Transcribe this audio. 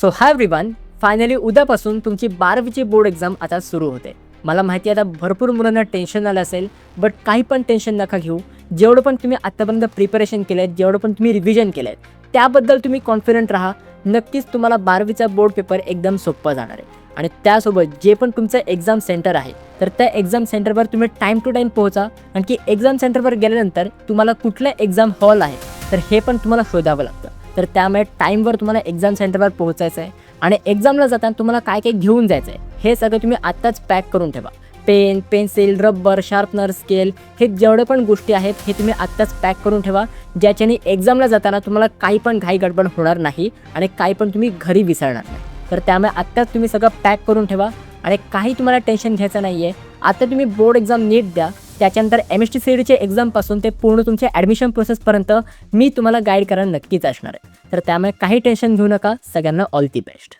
So hi everyone, finally उद्यापासून तुमची 12वीची board exam आता सुरू होते. मला माहिती आहे आता भरपूर मुलांना टेन्शन आलं असेल, बट काही पण टेन्शन नका घेऊ. जेवढं पण तुम्ही आत्तापर्यंत प्रिपरेशन केलं आहे, जेवढं पण तुम्ही रिव्हिजन केलं आहे, त्याबद्दल तुम्ही कॉन्फिडंट राहा. नक्कीच तुम्हाला 12वीचा बोर्ड पेपर एकदम सोपा जाणार आहे. आणि त्यासोबत जे पण तुमचं एक्झाम सेंटर आहे, तर त्या एक्झाम सेंटरवर तुम्ही टाईम टू टाईम पोहोचा. कारण की एक्झाम सेंटरवर गेल्यानंतर तुम्हाला कुठलं एक्झाम हॉल आहे, तर हे पण तुम्हाला शोधावं लागतं. तर त्यामुळे टाईमवर तुम्हाला एक्झाम सेंटरवर पोहोचायचं आहे. आणि एक्झामला जाताना तुम्हाला काय काय घेऊन जायचं आहे, हे सगळं तुम्ही आत्ताच पॅक करून ठेवा. Pen, pencil, rubber, sharpener, scale, हे जेवढे पण गोष्टी आहेत हे तुम्ही आत्ताच पॅक करून ठेवा, ज्याच्याने एक्झामला जाताना तुम्हाला काही पण घाई गडबड होणार नाही आणि काही पण तुम्ही घरी विसरणार नाही. तर त्यामुळे आत्ताच तुम्ही सगळं पॅक करून ठेवा आणि काही तुम्हाला टेन्शन घ्यायचं नाही आहे. आता तुम्ही बोर्ड एक्झाम नीट द्या. त्याच्यानंतर MST CETच्या एक्झामपासून ते पूर्ण तुमच्या ॲडमिशन प्रोसेसपर्यंत मी तुम्हाला गाईड करायला नक्कीच असणार आहे. तर त्यामुळे काही टेन्शन घेऊ नका. सगळ्यांना ऑल दी बेस्ट.